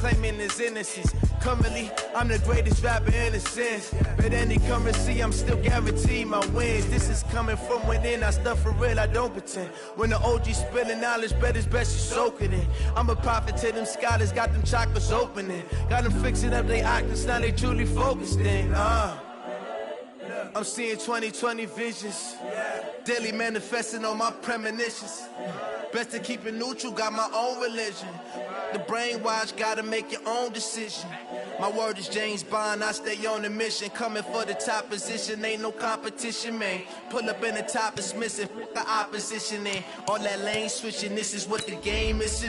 claiming his innocence. Currently, I'm the greatest rapper in a sense. But any currency, I'm still guaranteed my wins. This is coming from within, I stuff for real, I don't pretend. When the OG spilling knowledge, bet it's best you soak it in. I'm a prophet to them scholars, got them chakras opening. Got them fixing up they octaves, now they truly focused in. I'm seeing 2020 visions. Daily manifesting on my premonitions. Best to keep it neutral, got my own religion. The brainwash, gotta make your own decision. My word is James Bond, I stay on the mission. Coming for the top position, ain't no competition, man. Pull up in the top, it's missing, the opposition in. All that lane switching, this is what the game is.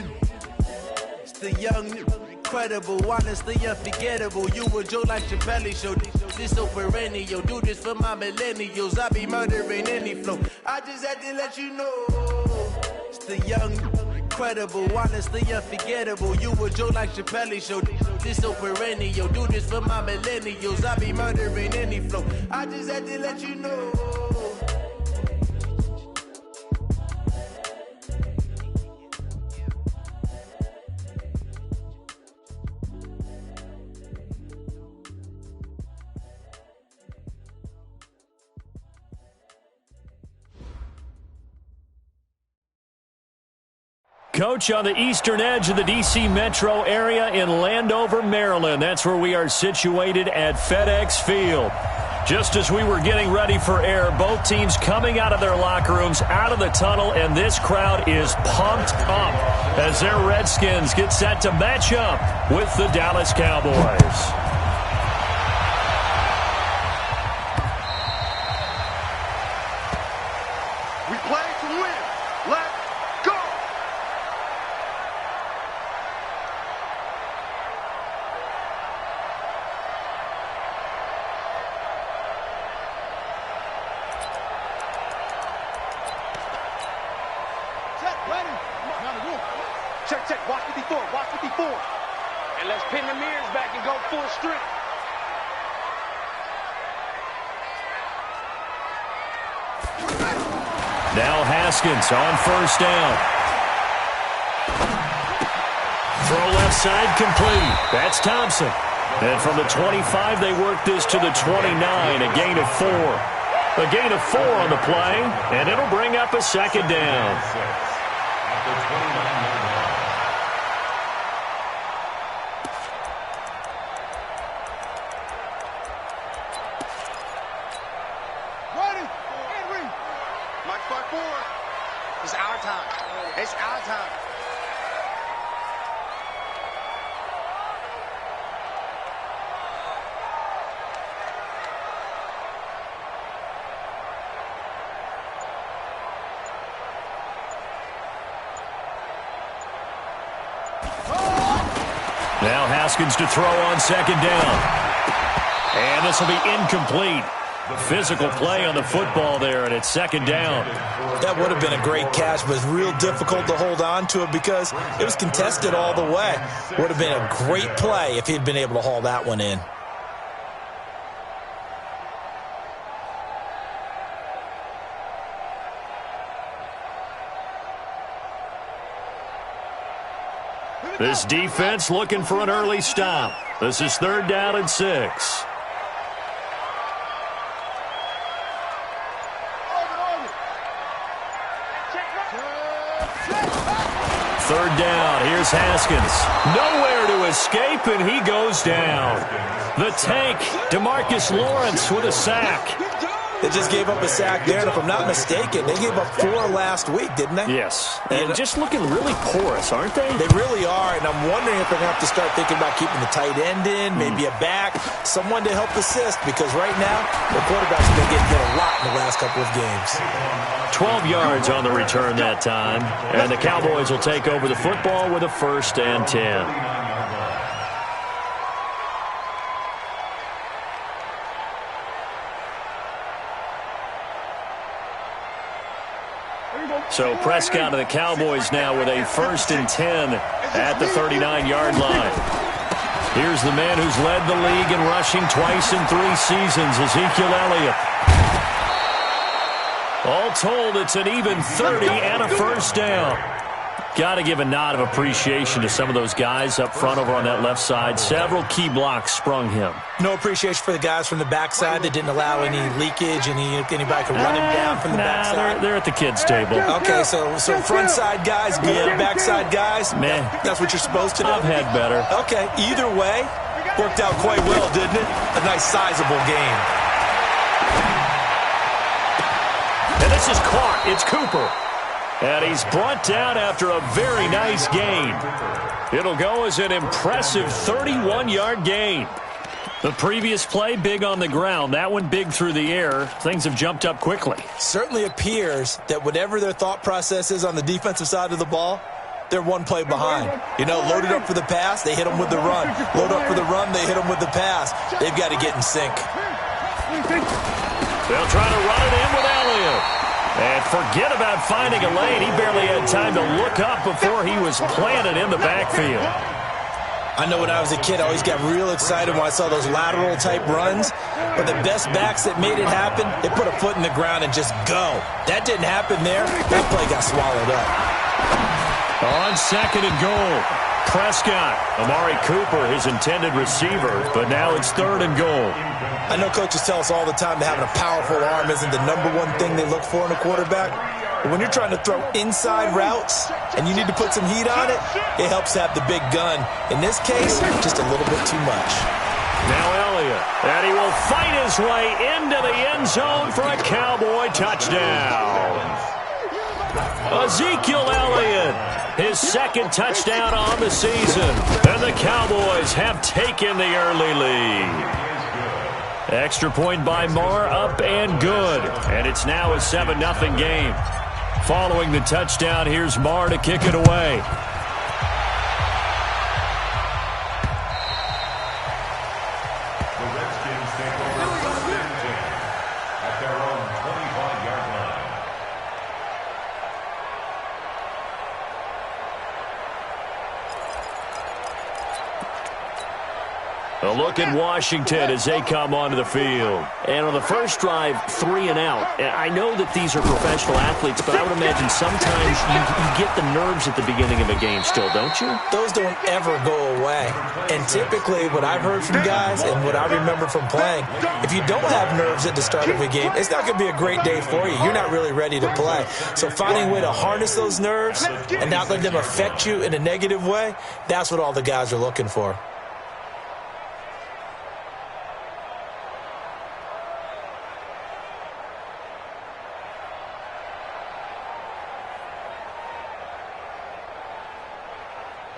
It's the young, incredible, honestly unforgettable. You a Joe like your belly show. This so perennial, do this for my millennials. I be murdering any flow. I just had to let you know. It's the young, incredible, honestly unforgettable. You a Joe like Chappelle show. This so perennial. Do this for my millennials. I be murdering any flow. I just had to let you know. Coach, on the eastern edge of the D.C. metro area in Landover, Maryland. That's where we are situated at FedEx Field. Just as we were getting ready for air, both teams coming out of their locker rooms, out of the tunnel, and this crowd is pumped up as their Redskins get set to match up with the Dallas Cowboys. Check, watch 54, watch 54. And let's pin the mirrors back and go full strength. Now Haskins on first down. Throw left side complete. That's Thompson. And from the 25, they work this to the 29, a gain of 4. A gain of 4 on the play, and it'll bring up a second down. It's our time. It's our time. Now Haskins to throw on second down. And this will be incomplete. Physical play on the football there, and it's second down. That would have been a great catch, but it's real difficult to hold on to it because it was contested all the way. Would have been a great play if he'd been able to haul that one in. This defense looking for an early stop. This is 3rd down and 6. Third down, here's Haskins. Nowhere to escape, and he goes down. The tank, DeMarcus Lawrence with a sack. They just gave up a sack there, and if I'm not mistaken, they gave up 4 last week, didn't they? Yes, and just looking really porous, aren't they? They really are, and I'm wondering if they're going to have to start thinking about keeping the tight end in, maybe a back, someone to help assist, because right now, the quarterback's been getting hit a lot in the last couple of games. 12 yards on the return that time, and the Cowboys will take over the football with a 1st and 10. So Prescott of the Cowboys now with a 1st and 10 at the 39-yard line. Here's the man who's led the league in rushing twice in 3 seasons, Ezekiel Elliott. All told, it's an even 30 and a 1st down. Got to give a nod of appreciation to some of those guys up front over on that left side. Several key blocks sprung him. No appreciation for the guys from the backside that didn't allow any leakage, anybody could run him down from the backside. They're at the kids' table. Okay, so front side guys good, backside guys, man, that's what you're supposed to do? I've had better. Okay, either way, worked out quite well, didn't it? A nice sizable game. And this is caught. It's Cooper. And he's brought down after a very nice gain. It'll go as an impressive 31-yard gain. The previous play, big on the ground. That one big through the air. Things have jumped up quickly. Certainly appears that whatever their thought process is on the defensive side of the ball, they're one play behind. Loaded up for the pass, they hit them with the run. Load up for the run, they hit them with the pass. They've got to get in sync. They'll try to run it in with Elliott. And forget about finding a lane. He barely had time to look up before he was planted in the backfield. I know when I was a kid, I always got real excited when I saw those lateral-type runs. But the best backs that made it happen, they put a foot in the ground and just go. That didn't happen there. That play got swallowed up. On second and goal, Prescott. Amari Cooper, his intended receiver, but now it's third and goal. I know coaches tell us all the time that having a powerful arm isn't the number one thing they look for in a quarterback. But when you're trying to throw inside routes and you need to put some heat on it, it helps to have the big gun. In this case, just a little bit too much. Now Elliott, and he will fight his way into the end zone for a Cowboy touchdown. Ezekiel Elliott, his second touchdown on the season. And the Cowboys have taken the early lead. Extra point by Marr, up and good. And it's now a 7-0 game. Following the touchdown, here's Marr to kick it away. The Redskins take over first and 10 at their own 25-yard line. A look at Washington as they come onto the field. And on the first drive, 3 and out. I know that these are professional athletes, but I would imagine sometimes you get the nerves at the beginning of a game still, don't you? Those don't ever go away. And typically what I've heard from guys and what I remember from playing, if you don't have nerves at the start of a game, it's not going to be a great day for you. You're not really ready to play. So finding a way to harness those nerves and not let them affect you in a negative way, that's what all the guys are looking for.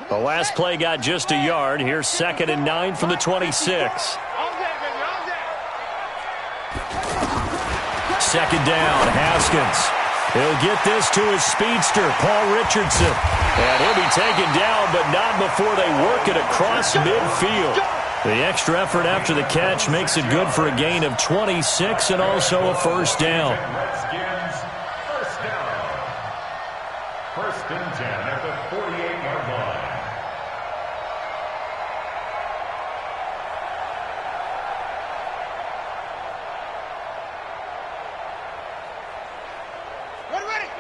The last play got just a yard. Here's 2nd and 9 from the 26. Second down, Haskins. He'll get this to his speedster, Paul Richardson. And he'll be taken down, but not before they work it across midfield. The extra effort after the catch makes it good for a gain of 26 and also a first down. Redskins, first down. First and 10 at the 48-yard line.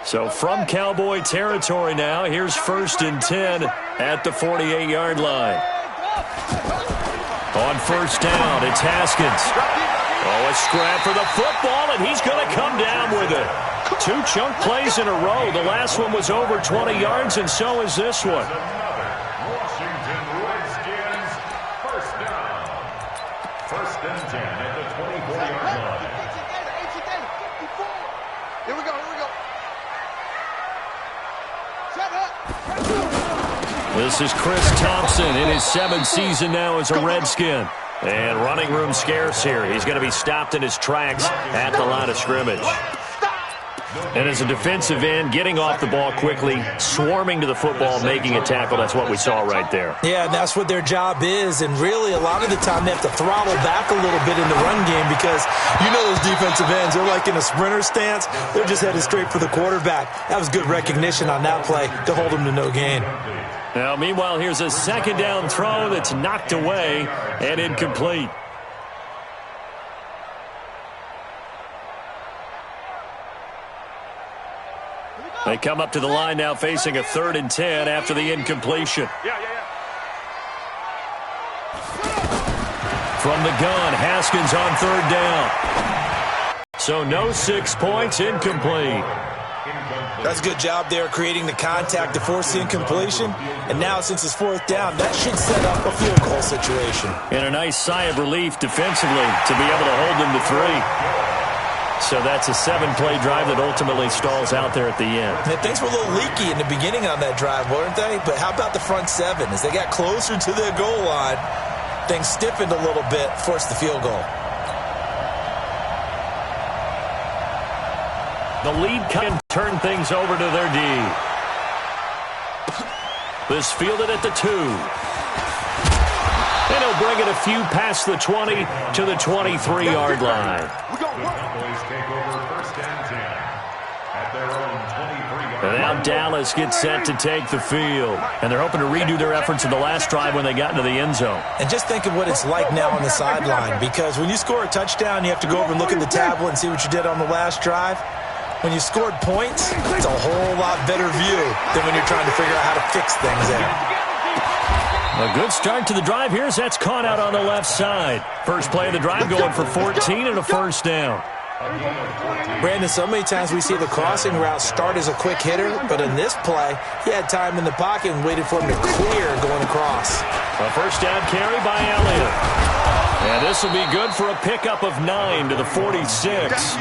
So from Cowboy territory now, here's 1st and 10 at the 48-yard line. On first down, it's Haskins. Oh, a scrap for the football, and he's going to come down with it. 2 chunk plays in a row. The last one was over 20 yards, and so is this one. Washington Redskins, first down. First and 10 at the 24-yard line. Here we go. This is Chris Thompson in his 7th season now as a Redskin. And running room scarce here. He's going to be stopped in his tracks at the line of scrimmage. And as a defensive end, getting off the ball quickly, swarming to the football, making a tackle, that's what we saw right there. Yeah, and that's what their job is. And really, a lot of the time, they have to throttle back a little bit in the run game because you know those defensive ends, they're like in a sprinter stance. They're just headed straight for the quarterback. That was good recognition on that play to hold them to no gain. Now, meanwhile, here's a second down throw that's knocked away and incomplete. They come up to the line now facing a 3rd and 10 after the incompletion. From the gun, Haskins on 3rd down. So no 6 points, incomplete. That's a good job there creating the contact to force the incompletion. And now since it's 4th down, that should set up a field goal situation. And a nice sigh of relief defensively to be able to hold them to 3. So that's a 7-play drive that ultimately stalls out there at the end. And things were a little leaky in the beginning on that drive, weren't they? But how about the front 7? As they got closer to the goal line, things stiffened a little bit, forced the field goal. The lead can turn things over to their D. This fielded at the 2. And he'll bring it a few past the 20 to the 23-yard line. And now Dallas gets set to take the field. And they're hoping to redo their efforts in the last drive when they got into the end zone. And just think of what it's like now on the sideline. Because when you score a touchdown, you have to go over and look at the tablet and see what you did on the last drive. When you scored points, it's a whole lot better view than when you're trying to figure out how to fix things there. A good start to the drive here as that's caught out on the left side. First play of the drive going for 14 and a 1st down. Brandon, so many times we see the crossing route start as a quick hitter, but in this play, he had time in the pocket and waited for him to clear going across. A 1st down carry by Elliott. And this will be good for a pickup of 9 to the 46.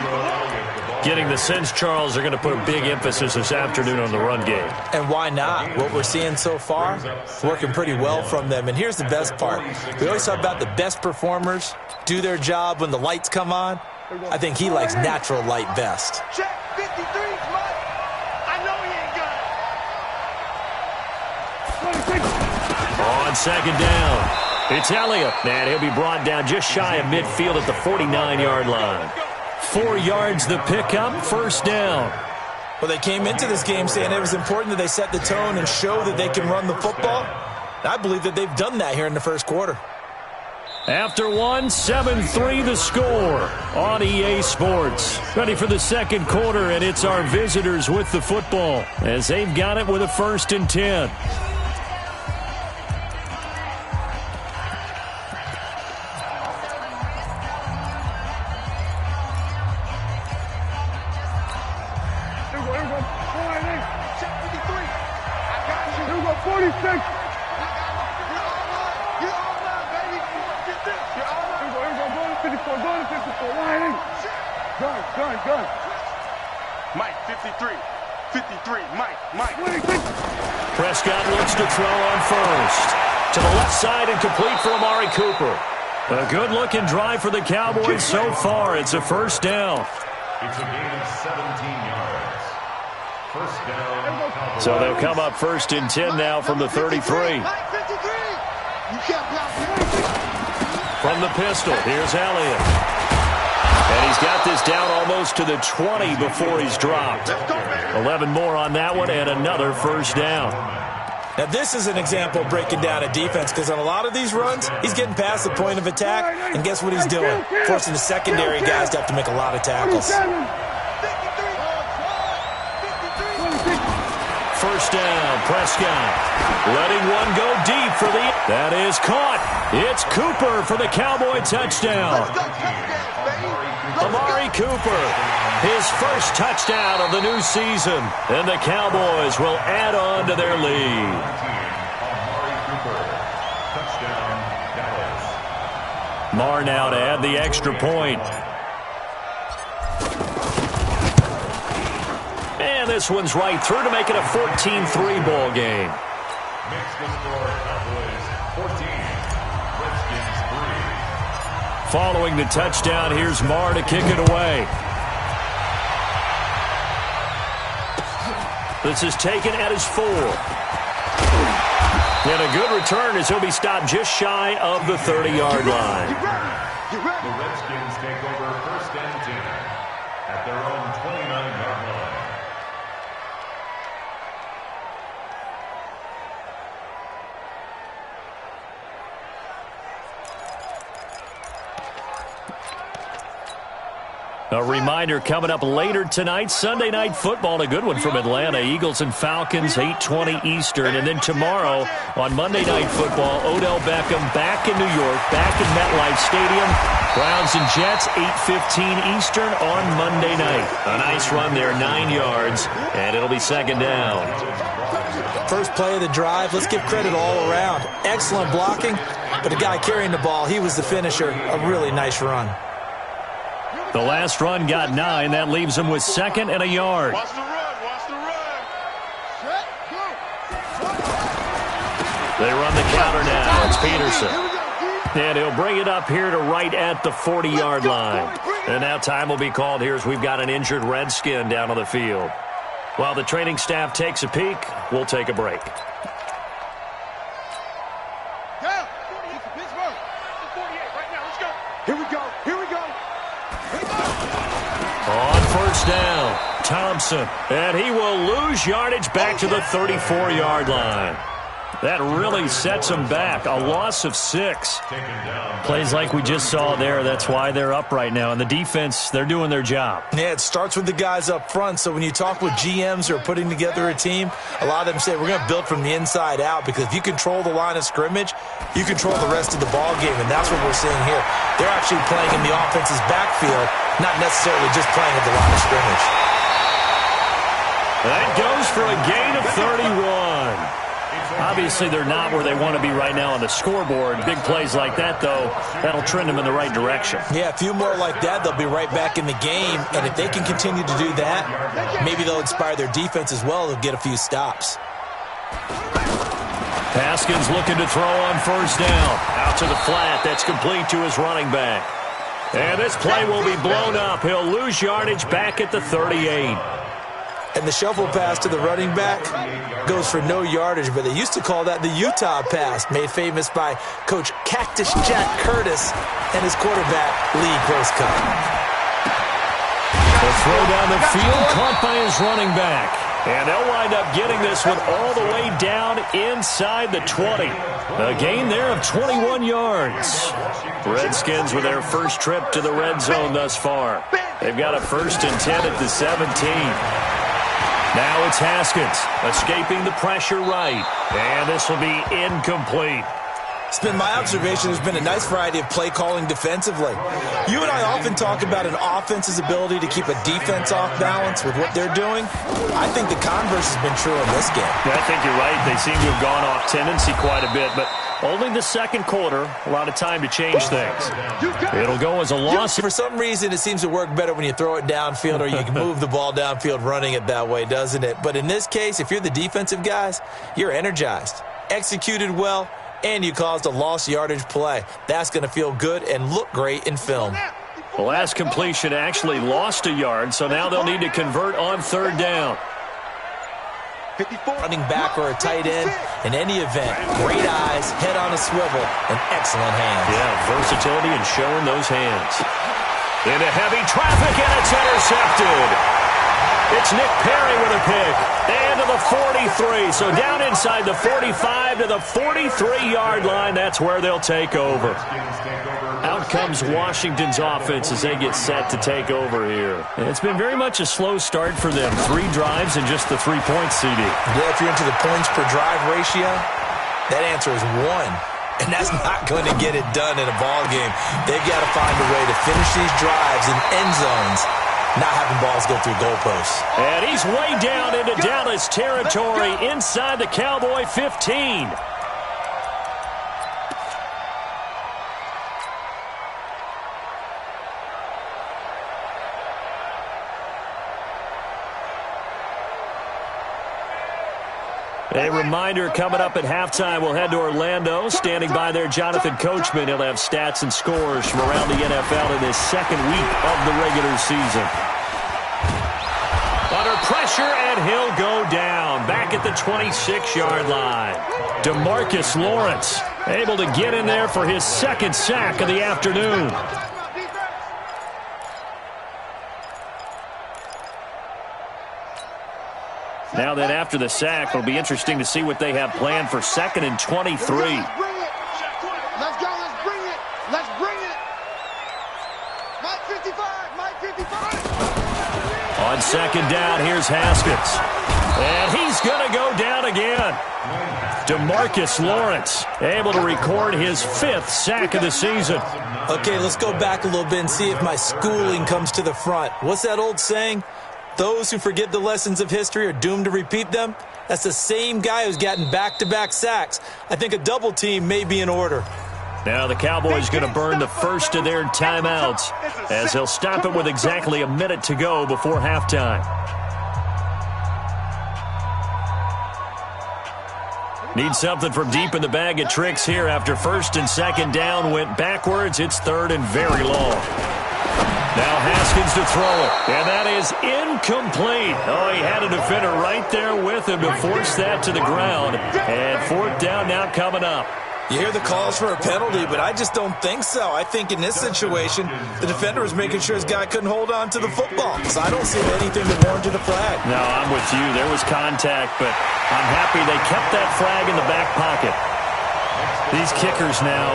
Getting the sense, Charles, they're going to put a big emphasis this afternoon on the run game. And why not? What we're seeing so far, working pretty well from them. And here's the best part. We always talk about the best performers do their job when the lights come on. I think he likes natural light best. Check 53, Mike. I know he ain't got it. On 2nd down, it's Elliott. And he'll be brought down just shy of midfield at the 49-yard line. 4 yards the pickup, 1st down. Well, they came into this game saying it was important that they set the tone and show that they can run the football. And I believe that they've done that here in the 1st quarter. After 1, 7-3 the score on EA Sports. Ready for the 2nd quarter, and it's our visitors with the football as they've got it with a 1st and 10. Gun. Mike, 53. 53. Mike. Prescott looks to throw on 1st. To the left side and complete for Amari Cooper. A good-looking drive for the Cowboys so far. It's a 1st down. It's a gain of 17 yards. 1st down. So they'll come up 1st and 10 now from the 33. From the pistol, here's Elliott. And he's got this down almost to the 20 before he's dropped. 11 more on that one and another 1st down. Now, this is an example of breaking down a defense because on a lot of these runs, he's getting past the point of attack, and guess what he's doing? Forcing the secondary guys to have to make a lot of tackles. 1st down, Prescott. Letting one go deep for the... That is caught. It's Cooper for the Cowboy touchdown. Amari Cooper, his 1st touchdown of the new season. And the Cowboys will add on to their lead. Amari Cooper. Touchdown, Dallas. Marr now to add the extra point. And this one's right through to make it a 14-3 ball game. Makes the score Cowboys 14. Redskins 3. Following the touchdown, here's Marr to kick it away. This is taken at his 4. And a good return as he'll be stopped just shy of the 30-yard line. The Redskins take over 1st and 10 at their own 29-yard line. A reminder coming up later tonight, Sunday Night Football, a good one from Atlanta. Eagles and Falcons, 8:20 Eastern. And then tomorrow on Monday Night Football, Odell Beckham back in New York, back in MetLife Stadium. Browns and Jets, 8:15 Eastern on Monday night. A nice run there, 9 yards, and it'll be second down. First play of the drive, let's give credit all around. Excellent blocking, but the guy carrying the ball, he was the finisher. A really nice run. The last run got 9. That leaves him with second and a yard. Watch the run. Watch the run. They run the counter now. It's Peterson. And he'll bring it up here to right at the 40-yard line. And now time will be called here as we've got an injured Redskin down on the field. While the training staff takes a peek, we'll take a break. Here we go. Here we go. On first down, Thompson. And he will lose yardage back to the 34-yard line. That really sets them back. A loss of 6. Plays like we just saw there. That's why they're up right now. And the defense, they're doing their job. Yeah, it starts with the guys up front. So when you talk with GMs who are putting together a team, a lot of them say we're going to build from the inside out, because if you control the line of scrimmage, you control the rest of the ball game. And that's what we're seeing here. They're actually playing in the offense's backfield, not necessarily just playing at the line of scrimmage. That goes for a gain of 31. Obviously, they're not where they want to be right now on the scoreboard. Big plays like that, though, that'll trend them in the right direction. Yeah, a few more like that, they'll be right back in the game. And if they can continue to do that, maybe they'll inspire their defense as well. They'll get a few stops. Haskins looking to throw on first down. Out to the flat. That's complete to his running back. And this play will be blown up. He'll lose yardage back at the 38. And the shuffle pass to the running back goes for no yardage, but they used to call that the Utah pass, made famous by Coach Cactus Jack Curtis and his quarterback, Lee Grosskopf. The throw down the field, caught by his running back. And they'll wind up getting this one all the way down inside the 20. A gain there of 21 yards. Redskins with their first trip to the red zone thus far. They've got a 1st and 10 at the 17. Now it's Haskins, escaping the pressure right. And this will be incomplete. It's been my observation there's been a nice variety of play calling defensively. You and I often talk about an offense's ability to keep a defense off balance with what they're doing. I think the converse has been true in this game. Yeah, I think you're right. They seem to have gone off tendency quite a bit, but only the second quarter, a lot of time to change things. It'll go as a loss. For some reason, it seems to work better when you throw it downfield or you can move the ball downfield running it that way, doesn't it? But in this case, if you're the defensive guys, you're energized, executed well, and you caused a lost yardage play. That's going to feel good and look great in film. The last completion actually lost a yard, so now they'll need to convert on third down. 54. Running back or a tight end, in any event, great eyes, head on a swivel, and excellent hands. Yeah, versatility and showing those hands. Into heavy traffic, and it's intercepted. It's Nick Perry with a pick. And to the 43. So down inside the 45 to the 43-yard line. That's where they'll take over. Out comes Washington's offense as they get set to take over here. And it's been very much a slow start for them. 3 drives and just the 3 points, CD. Yeah, if you're into the points per drive ratio, that answer is 1. And that's not going to get it done in a ball game. They've got to find a way to finish these drives in end zones, not having balls go through goalposts. And he's way down into Dallas territory inside the Cowboy 15. A reminder coming up at halftime, we'll head to Orlando. Standing by there, Jonathan Coachman. He'll have stats and scores from around the NFL in this second week of the regular season. Under pressure, and he'll go down. Back at the 26-yard line. DeMarcus Lawrence able to get in there for his second sack of the afternoon. Now then, after the sack, it'll be interesting to see what they have planned for 2nd and 23. Let's go. Let's bring it. Let's bring it. Mike 55. Mike On second down, here's Haskins. And he's going to go down again. DeMarcus Lawrence able to record his 5th sack of the season. Okay, let's go back a little bit and see if my schooling comes to the front. What's that old saying? Those who forget the lessons of history are doomed to repeat them. That's the same guy who's gotten back-to-back sacks. I think a double team may be in order. Now the Cowboys going to burn the first of their timeouts as they'll stop it with exactly a minute to go before halftime. Need something from deep in the bag of tricks here after first and second down went backwards. It's third and very long. Now Haskins to throw it, and that is incomplete. Oh, he had a defender right there with him to force that to the ground. And fourth down now coming up. You hear the calls for a penalty, but I just don't think so. I think in this situation, the defender was making sure his guy couldn't hold on to the football. So I don't see anything to warrant a flag. No, I'm with you. There was contact, but I'm happy they kept that flag in the back pocket. These kickers now,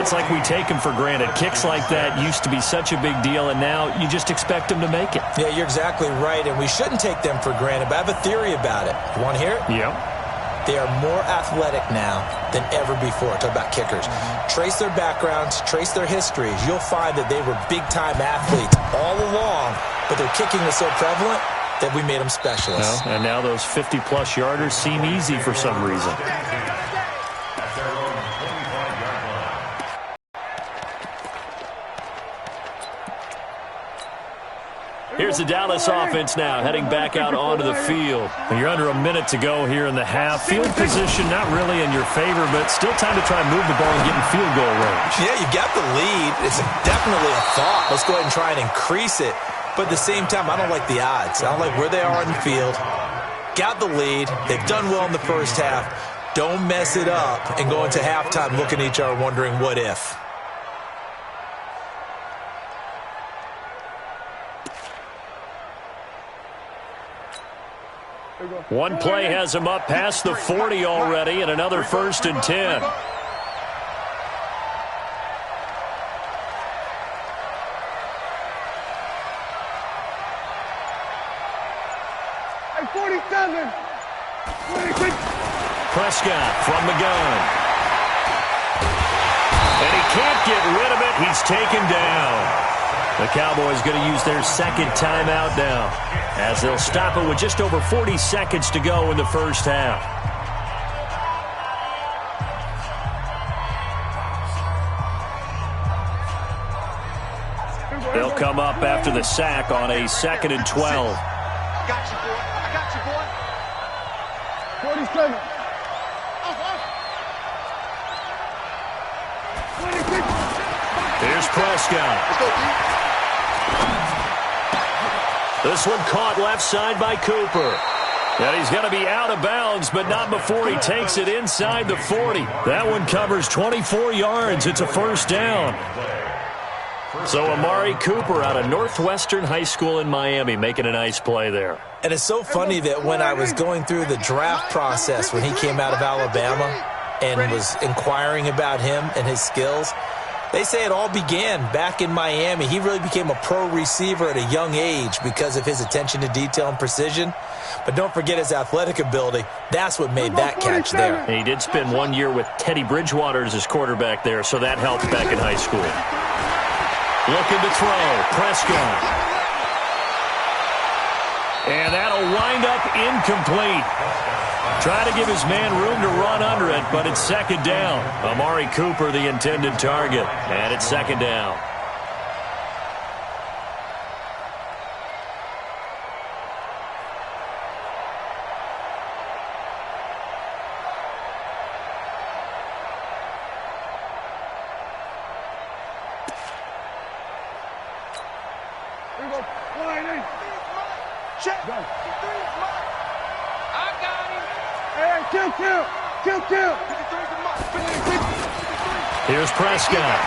it's like we take them for granted. Kicks like that used to be such a big deal, and now you just expect them to make it. Yeah, you're exactly right, and we shouldn't take them for granted, but I have a theory about it. You want to hear it? Yep. They are more athletic now than ever before. Talk about kickers. Trace their backgrounds, trace their histories. You'll find that they were big-time athletes all along, but their kicking was so prevalent that we made them specialists. Well, and now those 50-plus yarders seem easy for some reason. Here's the Dallas offense now, heading back out onto the field. You're under a minute to go here in the half. Field position not really in your favor, but still time to try and move the ball and get in field goal range. Yeah, you got the lead. It's definitely a thought. Let's go ahead and try and increase it. But at the same time, I don't like the odds. I don't like where they are on the field. Got the lead. They've done well in the first half. Don't mess it up and go into halftime looking at each other wondering what if. One play has him up past the 40 already, and another 1st and 10. Hey, 47. 26. Prescott from the gun. And he can't get rid of it. He's taken down. The Cowboys going to use their second timeout now, as they'll stop it with just over 40 seconds to go in the first half. They'll come up after the sack on a 2nd and 12. I got you, boy. I got you, boy. 47. 26. Here's Prescott. Let's go, D. This one caught left side by Cooper. And he's going to be out of bounds, but not before he takes it inside the 40. That one covers 24 yards. It's a first down. So Amari Cooper out of Northwestern High School in Miami making a nice play there. And it's so funny that when I was going through the draft process when he came out of Alabama and was inquiring about him and his skills, they say it all began back in Miami. He really became a pro receiver at a young age because of his attention to detail and precision. But don't forget his athletic ability. That's what made that catch there. And he did spend 1 year with Teddy Bridgewater as his quarterback there, so that helped back in high school. Looking to throw. Prescott. And that'll wind up incomplete. Try to give his man room to run under it, but it's second down. Amari Cooper, the intended target, and it's second down. Here we go. Check. I got him. Hey, kill. Here's Prescott.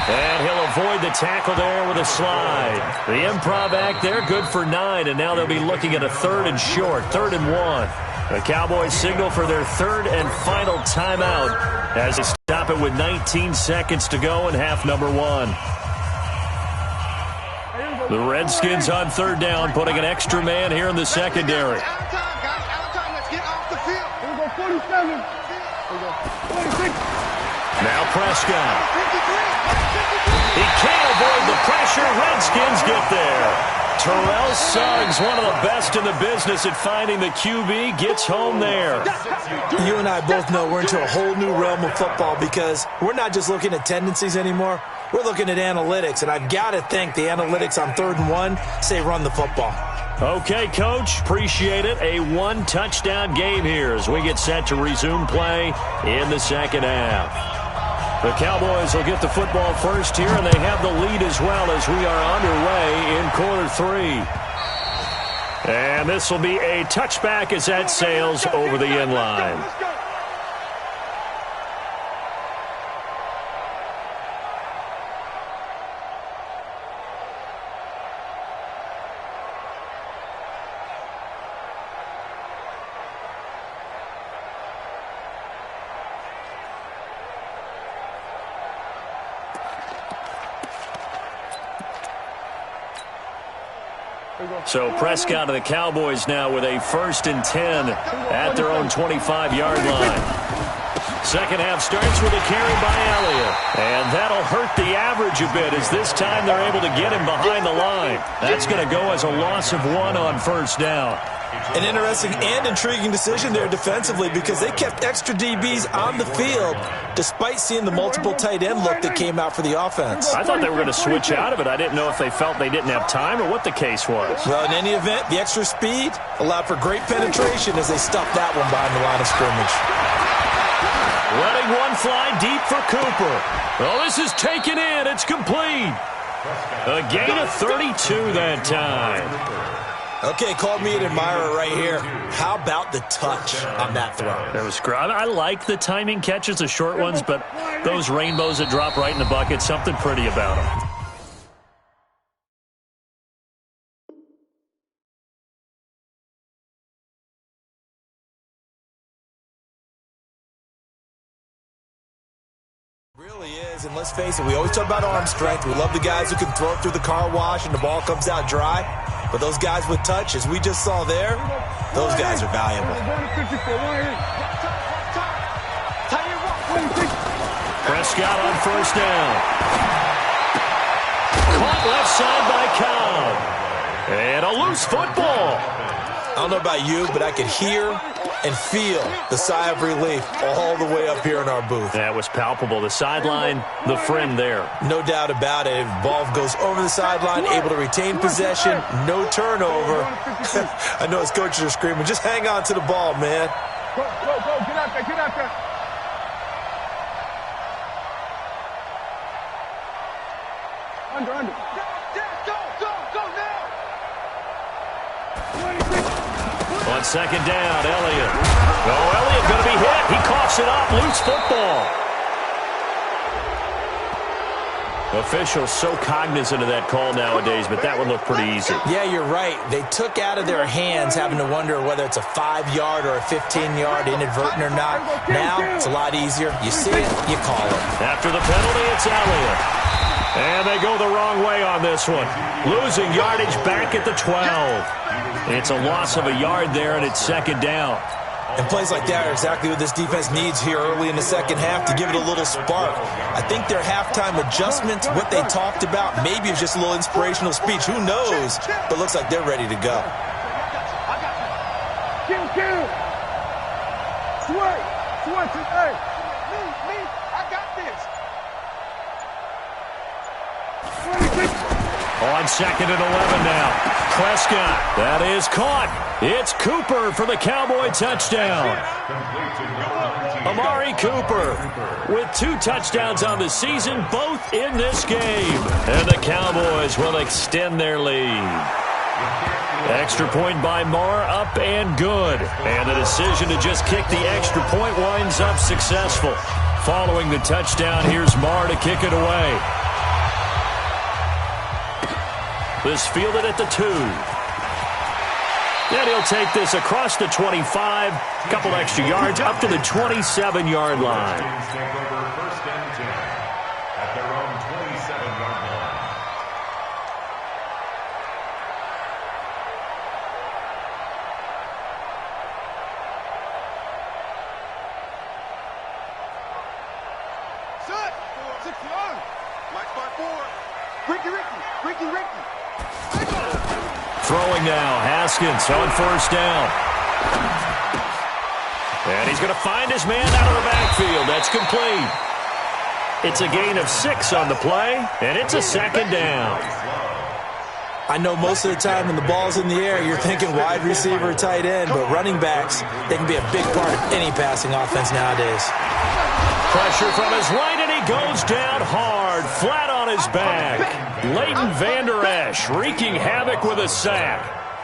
And he'll avoid the tackle there with a slide. The improv act there, good for 9, and now they'll be looking at a 3rd and short, 3rd and 1. The Cowboys signal for their 3rd and final timeout as they stop stop it with 19 seconds to go in half number one. The Redskins on third down, putting an extra man here in the secondary. Now Prescott. He can't avoid the pressure. Redskins get there. Terrell Suggs, one of the best in the business at finding the QB, gets home there. You and I both know we're into a whole new realm of football because we're not just looking at tendencies anymore. We're looking at analytics, and I've got to think the analytics on 3rd and 1 say run the football. Okay, Coach, appreciate it. A one-touchdown game here as we get set to resume play in the second half. The Cowboys will get the football first here, and they have the lead as well as we are underway in quarter 3. And this will be a touchback as that sails over the end line. So Prescott of the Cowboys now with a 1st and 10 at their own 25-yard line. Second half starts with a carry by Elliott. And that'll hurt the average a bit as this time they're able to get him behind the line. That's going to go as a loss of 1 on first down. An interesting and intriguing decision there defensively because they kept extra DBs on the field despite seeing the multiple tight end look that came out for the offense. I thought they were going to switch out of it. I didn't know if they felt they didn't have time or what the case was. Well, in any event, the extra speed allowed for great penetration as they stuffed that one behind the line of scrimmage. Letting one fly deep for Cooper. Oh, this is taken in. It's complete. A gain of 32 that time. Okay, call me an admirer right here. How about the touch on that throw? There was I like the timing catches, the short ones, but those rainbows that drop right in the bucket, something pretty about them. Really is, and let's face it, we always talk about arm strength. We love the guys who can throw it through the car wash and the ball comes out dry. But those guys with touch, as we just saw there, those guys are valuable. Prescott on first down. Caught left side by Cobb. And a loose football. I don't know about you, but I could hear and feel the sigh of relief all the way up here in our booth. That was palpable. The sideline, the friend there. No doubt about it. Ball goes over the sideline, able to retain possession, no turnover. I know his coaches are screaming, just hang on to the ball, man. Go, get out there, get out there. Under. Go now. On second down, Elliott. Oh, Elliott going to be hit. He coughs it up. Loose football. Officials so cognizant of that call nowadays, but that one looked pretty easy. Yeah, you're right. They took out of their hands having to wonder whether it's a 5-yard or a 15-yard inadvertent or not. Now, it's a lot easier. You see it, you call it. After the penalty, it's Elliott. And they go the wrong way on this one. Losing yardage back at the 12. It's a loss of a yard there, and it's second down. And plays like that are exactly what this defense needs here early in the second half to give it a little spark. I think their halftime adjustments, what they talked about, maybe it was just a little inspirational speech. Who knows? But looks like they're ready to go. Kill. Sway. Hey, me, I got this. On second and 11 now. Prescott, that is caught. It's Cooper for the Cowboy touchdown. Amari Cooper with 2 touchdowns on the season, both in this game. And the Cowboys will extend their lead. Extra point by Marr, up and good. And the decision to just kick the extra point winds up successful. Following the touchdown, here's Marr to kick it away. This fielded at the 2. And he'll take this across the 25, couple extra yards, up to the 27-yard line. and 10 at their own 27-yard line. Throwing now, Haskins on first down. And he's going to find his man out of the backfield. That's complete. It's a gain of 6 on the play, and it's a second down. I know most of the time when the ball's in the air, you're thinking wide receiver, tight end, but running backs, they can be a big part of any passing offense nowadays. Pressure from his right, and he goes down hard, flat on his back. Leighton Vander Esch wreaking havoc with a sack.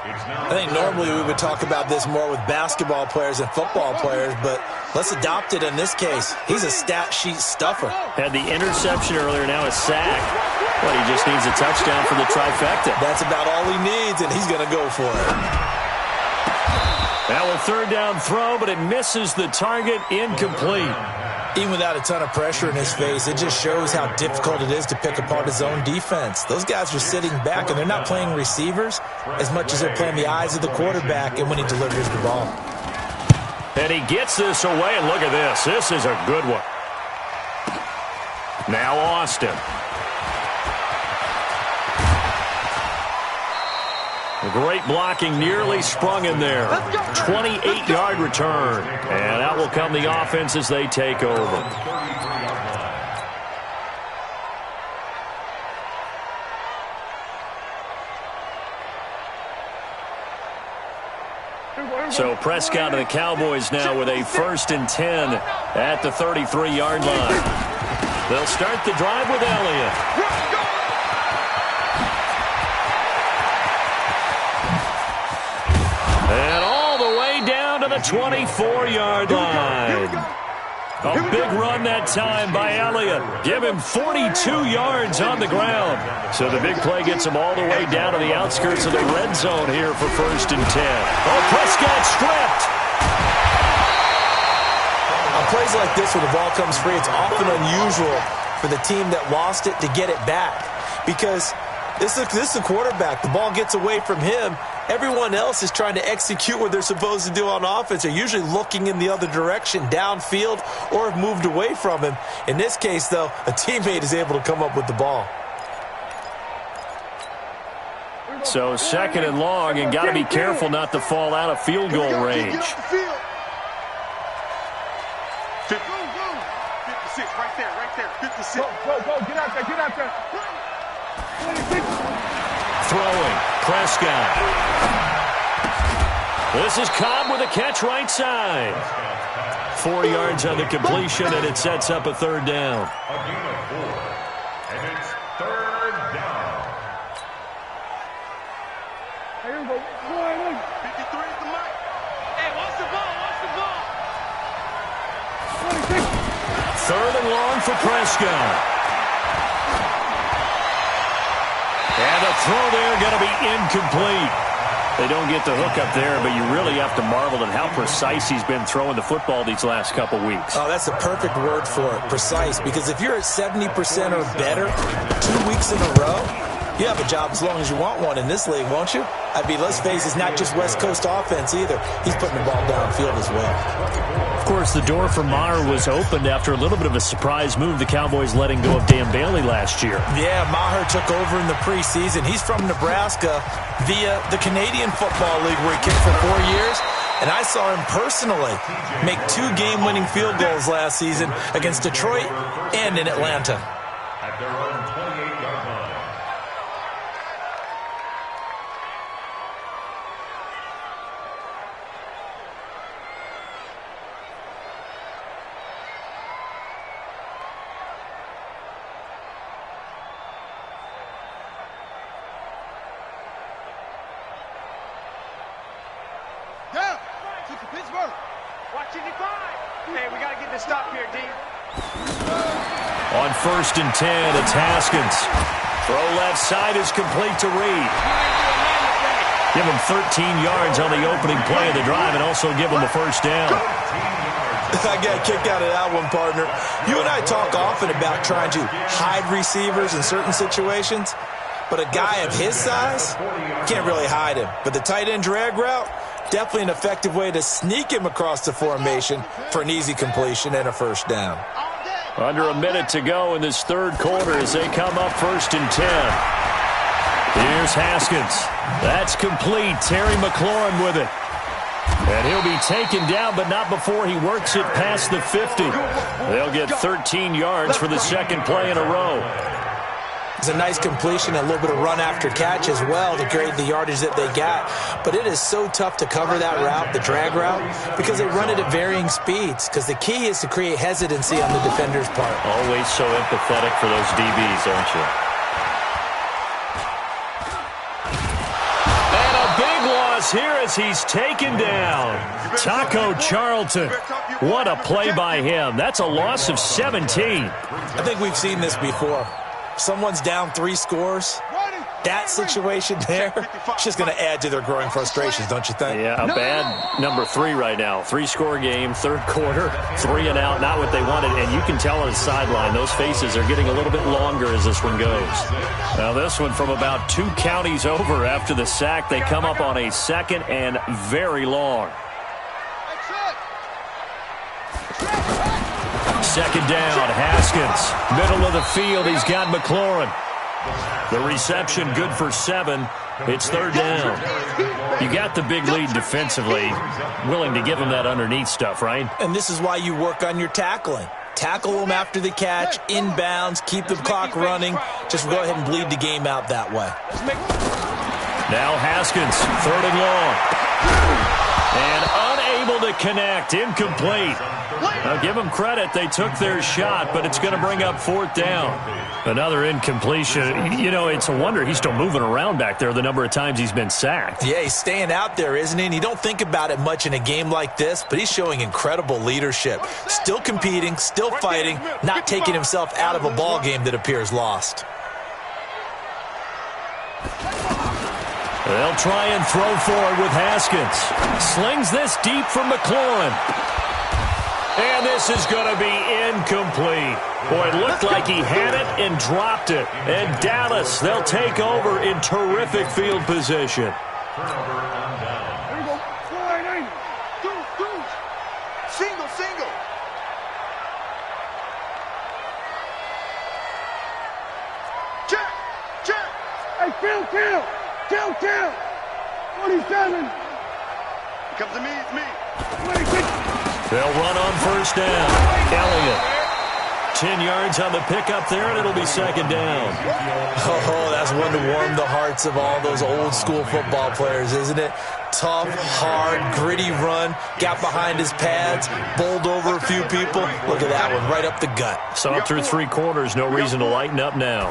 I think normally we would talk about this more with basketball players and football players, but let's adopt it in this case. He's a stat sheet stuffer. Had the interception earlier, now a sack. But he just needs a touchdown for the trifecta. That's about all he needs, and he's going to go for it. Now a third down throw, but it misses the target, incomplete. Even without a ton of pressure in his face, it just shows how difficult it is to pick apart his own defense. Those guys are sitting back, and they're not playing receivers as much as they're playing the eyes of the quarterback and when he delivers the ball. And he gets this away, and look at this. This is a good one. Now Austin. The great blocking nearly sprung in there. 28-yard return. And out will come the offense as they take over. So Prescott and the Cowboys now with a 1st and 10 at the 33-yard line. They'll start the drive with Elliott. And all the way down to the 24-yard line. A big run that time by Elliott. Give him 42 yards on the ground. So the big play gets him all the way down to the outskirts of the red zone here for 1st and 10. Oh, Prescott stripped. On plays like this where the ball comes free, it's often unusual for the team that lost it to get it back. Because this is a quarterback. The ball gets away from him. Everyone else is trying to execute what they're supposed to do on offense. They're usually looking in the other direction, downfield, or have moved away from him. In this case, though, a teammate is able to come up with the ball. So 2nd and long, and got to be careful not to fall out of field goal range. 56 right there. 56. Go, get out there. 26. Throwing, Prescott. This is Cobb with a catch right side. 4 yards on the completion, and it sets up a 3rd down. A gain of 4, and it's 3rd down. Here we go. 53 is the mic. Hey, watch the ball. 26. 3rd and long for Prescott. And the throw there going to be incomplete. They don't get the hook up there, but you really have to marvel at how precise he's been throwing the football these last couple weeks. Oh, that's the perfect word for it, precise, because if you're at 70% or better 2 weeks in a row, you have a job as long as you want one in this league, won't you? I mean, let's face it, it's not just West Coast offense either. He's putting the ball downfield as well. Of course, the door for Maher was opened after a little bit of a surprise move. The Cowboys letting go of Dan Bailey last year. Yeah, Maher took over in the preseason. He's from Nebraska via the Canadian Football League where he kicked for 4 years. And I saw him personally make 2 game-winning field goals last season against Detroit and in Atlanta. At their own 28-yard line. Pittsburgh. Watch it, 5. Hey, we got to get this stop here, D. On 1st and 10, it's Haskins. Throw left side is complete to Reed. Give him 13 yards on the opening play of the drive and also give him the 1st down. 13 yards I got a kick out of that one, partner. You and I talk often about trying to hide receivers in certain situations, but a guy of his size can't really hide him. But the tight end drag route, definitely an effective way to sneak him across the formation for an easy completion and a first down. Under a minute to go in this third quarter as they come up 1st and 10. Here's Haskins. That's complete. Terry McLaurin with it. And he'll be taken down, but not before he works it past the 50. They'll get 13 yards for the second play in a row. It's a nice completion, a little bit of run after catch as well to create the yardage that they got. But it is so tough to cover that route, the drag route, because they run it at varying speeds. Because the key is to create hesitancy on the defender's part. Always so empathetic for those DBs, aren't you? And a big loss here as he's taken down. Taco Charlton. What a play by him. That's a loss of 17. I think we've seen this before. Someone's down 3 scores. That situation there, it's just going to add to their growing frustrations, don't you think? Yeah, a bad number 3 right now. 3-score game, third quarter, 3 and out, not what they wanted. And you can tell on the sideline, those faces are getting a little bit longer as this one goes. Now this one from about 2 counties over after the sack. They come up on a 2nd and very long. Second down, Haskins. Middle of the field, he's got McLaurin. The reception good for 7. It's 3rd down. You got the big lead defensively. Willing to give him that underneath stuff, right? And this is why you work on your tackling. Tackle them after the catch, inbounds, keep the clock running. Just go ahead and bleed the game out that way. Now Haskins, 3rd and long. And unable to connect, incomplete. Now give them credit, they took their shot, but it's going to bring up 4th down. Another incompletion. You know, it's a wonder he's still moving around back there the number of times he's been sacked. Yeah, he's staying out there, isn't he? And you don't think about it much in a game like this, but he's showing incredible leadership. Still competing, still fighting, not taking himself out of a ball game that appears lost. They'll try and throw forward with Haskins. Slings this deep from McLaurin. And this is going to be incomplete. Boy, it looked like he had it and dropped it. And Dallas, they'll take over in terrific field position. There we go. 4-9. 2. Single. Check. Hey, kill. 27. Comes to me, it's me. 26. They'll run on 1st down. Elliott. 10 yards on the pickup there, and it'll be 2nd down. Oh, that's one to warm the hearts of all those old school football players, isn't it? Tough, hard, gritty run. Got behind his pads, bowled over a few people. Look at that one, right up the gut. Saw through 3 quarters, no reason to lighten up now.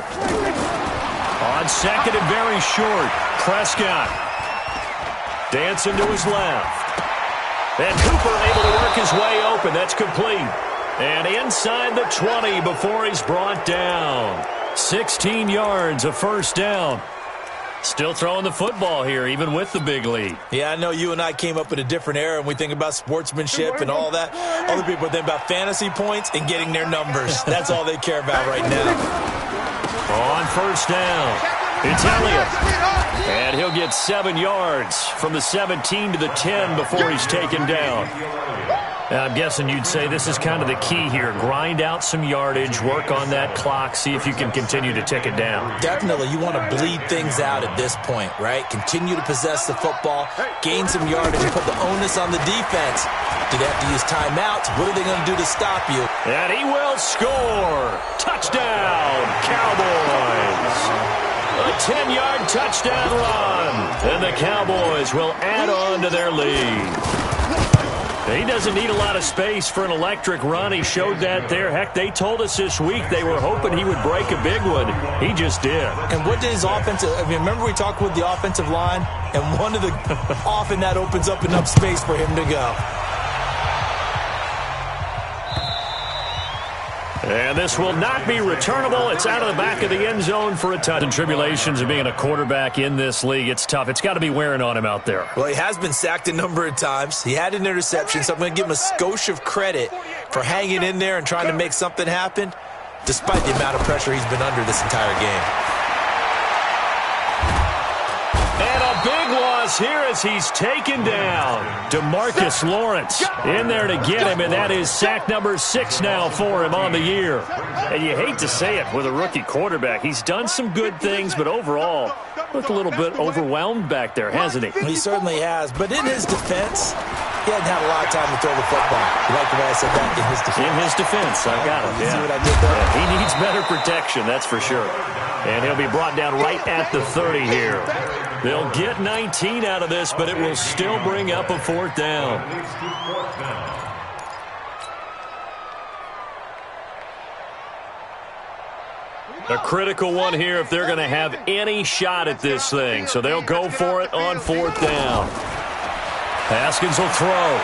On 2nd and very short, Prescott. Dancing to his left. And Cooper able to work his way open. That's complete. And inside the 20 before he's brought down. 16 yards, a 1st down. Still throwing the football here, even with the big lead. Yeah, I know you and I came up in a different era, and we think about sportsmanship and all that. Other people think about fantasy points and getting their numbers. That's all they care about right now. On 1st down, it's Elliott. And he'll get 7 yards from the 17 to the 10 before he's taken down. Now, I'm guessing you'd say this is kind of the key here. Grind out some yardage, work on that clock, see if you can continue to tick it down. Definitely. You want to bleed things out at this point, right? Continue to possess the football, gain some yardage, and put the onus on the defense. Do they have to use timeouts? What are they going to do to stop you? And he will score. Touchdown, Cowboys. A 10-yard touchdown run. And the Cowboys will add on to their lead. He doesn't need a lot of space for an electric run. He showed that there. Heck, they told us this week they were hoping he would break a big one. He just did. And what did his offensive... I mean, remember we talked with the offensive line? And one of the... often that opens up enough space for him to go. And this will not be returnable. It's out of the back of the end zone for a touchdown. Tribulations of being a quarterback in this league. It's tough. It's got to be wearing on him out there. Well, he has been sacked a number of times. He had an interception, so I'm going to give him a skosh of credit for hanging in there and trying to make something happen, despite the amount of pressure he's been under this entire game. And a big loss here as he's taken down. DeMarcus Lawrence in there to get him, and that is sack number 6 now for him on the year. And you hate to say it with a rookie quarterback. He's done some good things, but overall, looked a little bit overwhelmed back there, hasn't he? He certainly has, but in his defense, he hadn't had a lot of time to throw the football. You like the way I said that? In his defense. In his defense, I've got it. You see what I did there? Yeah, he needs better protection, that's for sure. And he'll be brought down right at the 30 here. They'll get 19 out of this, but it will still bring up a 4th down. A critical one here if they're going to have any shot at this thing. So they'll go for it on 4th down. Haskins will throw.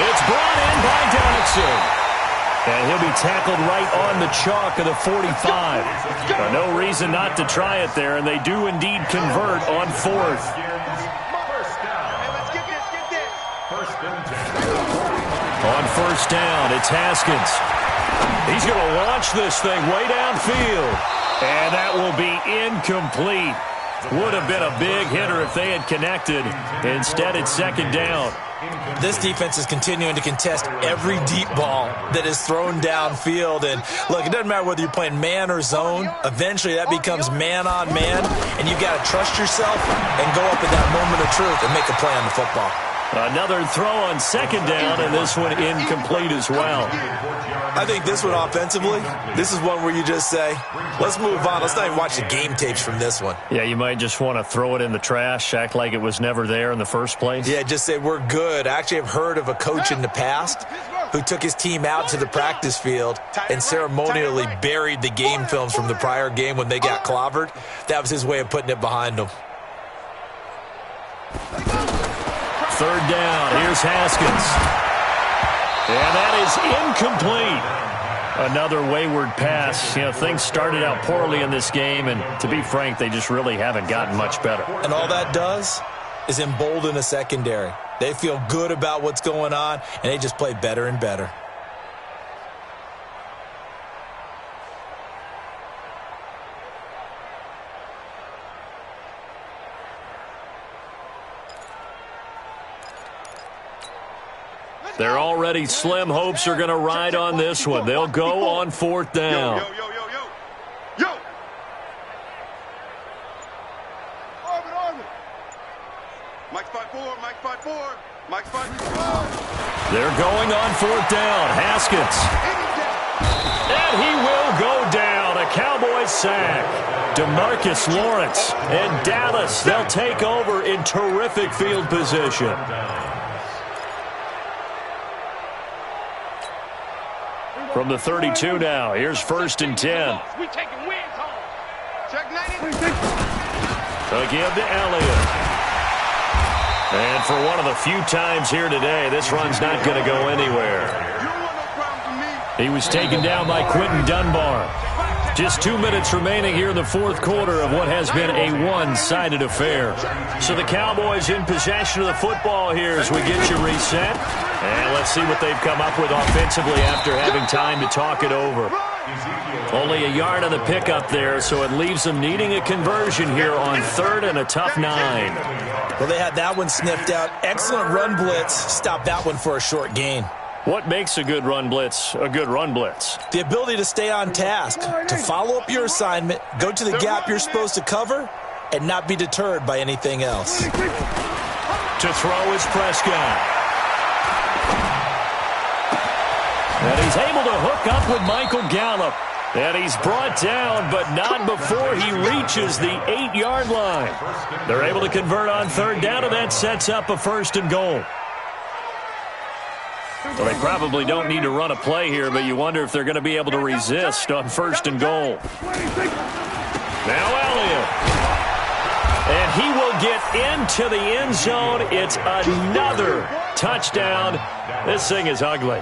It's brought in by Jackson. And he'll be tackled right on the chalk of the 45. No reason not to try it there, and they do indeed convert on 4th. On 1st down, it's Haskins. He's going to launch this thing way downfield. And that will be incomplete. Would have been a big hitter if they had connected. Instead, it's 2nd down. This defense is continuing to contest every deep ball that is thrown downfield. And, look, it doesn't matter whether you're playing man or zone. Eventually, that becomes man-on-man, and you've got to trust yourself and go up in that moment of truth and make a play on the football. Another throw on 2nd down, and this one incomplete as well. I think this one offensively, this is one where you just say, let's move on. Let's not even watch the game tapes from this one. Yeah, you might just want to throw it in the trash, act like it was never there in the first place. Yeah, just say we're good. I actually have heard of a coach in the past who took his team out to the practice field and ceremonially buried the game films from the prior game when they got clobbered. That was his way of putting it behind them. 3rd down. Here's Haskins. And that is incomplete. Another wayward pass. You know, things started out poorly in this game, and to be frank, they just really haven't gotten much better. And all that does is embolden a secondary. They feel good about what's going on, and they just play better and better. They're already slim hopes are going to ride on this one. They'll go on 4th down. Yo. Arvin. Mike's 5-4, Mike's 5-4, Mike's 5-4. They're going on 4th down. Haskins. And he will go down. A Cowboys sack. DeMarcus Lawrence and Dallas, they'll take over in terrific field position. From the 32 now, here's 1st and 10. We taking wins home. Check 90. To give to Elliott. And for one of the few times here today, this run's not going to go anywhere. You don't want no problem with me. He was taken down by Quentin Dunbar. Just 2 minutes remaining here in the 4th quarter of what has been a one-sided affair. So the Cowboys in possession of the football here as we get you reset. And let's see what they've come up with offensively after having time to talk it over. Only a yard on the pickup there, so it leaves them needing a conversion here on 3rd and a tough 9. Well, they had that one sniffed out. Excellent run blitz. Stopped that one for a short gain. What makes a good run blitz a good run blitz? The ability to stay on task, to follow up your assignment, go to the gap you're supposed to cover, and not be deterred by anything else. To throw is Prescott. And he's able to hook up with Michael Gallup. And he's brought down, but not before he reaches the 8-yard line. They're able to convert on 3rd down, and that sets up a 1st and goal. Well, they probably don't need to run a play here, but you wonder if they're going to be able to resist on 1st and goal. Now Elliott. And he will get into the end zone. It's another touchdown. This thing is ugly.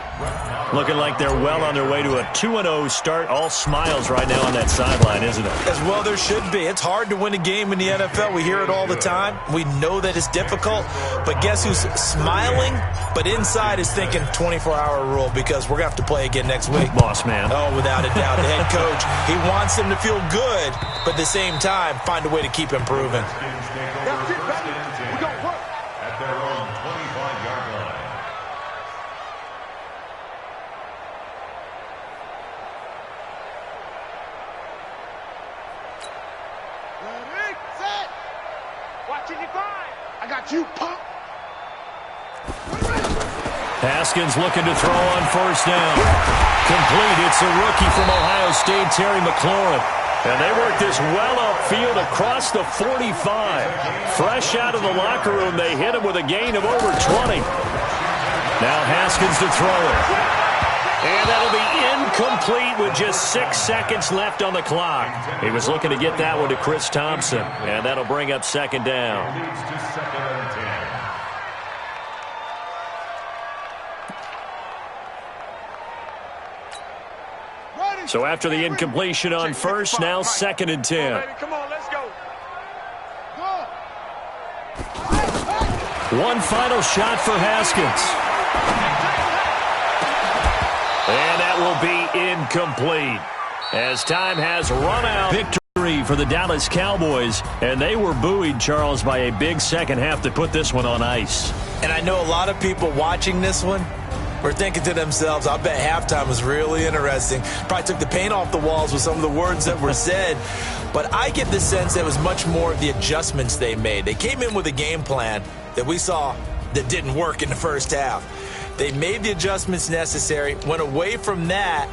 Looking like they're well on their way to a 2-0 start. All smiles right now on that sideline, isn't it? As well there should be. It's hard to win a game in the NFL. We hear it all the time. We know that it's difficult. But guess who's smiling, but inside is thinking 24-hour rule because we're going to have to play again next week. Boss man. Oh, without a doubt. The head coach, he wants them to feel good, but at the same time, find a way to keep improving. That's it, baby. We're going to work. At their own 25-yard line. Ready, set. Watching you grind. I got you, punk. Haskins looking to throw on first down. Complete. It's a rookie from Ohio State, Terry McLaurin. And they work this well upfield across the 45. Fresh out of the locker room, they hit him with a gain of over 20. Now Haskins to throw it. And that'll be incomplete with just 6 seconds left on the clock. He was looking to get that one to Chris Thompson. And that'll bring up second down. Leads to 2nd and 10. So after the incompletion on first, now 2nd and 10. Come on, let's go. One final shot for Haskins. And that will be incomplete as time has run out. Victory for the Dallas Cowboys, and they were buoyed, Charles, by a big second half to put this one on ice. And I know a lot of people watching this one were thinking to themselves, I bet halftime was really interesting. Probably took the paint off the walls with some of the words that were said. But I get the sense that it was much more of the adjustments they made. They came in with a game plan that we saw that didn't work in the first half. They made the adjustments necessary, went away from that,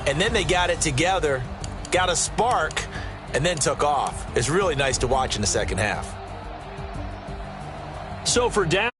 and then they got it together, got a spark, and then took off. It's really nice to watch in the second half. So for Dallas,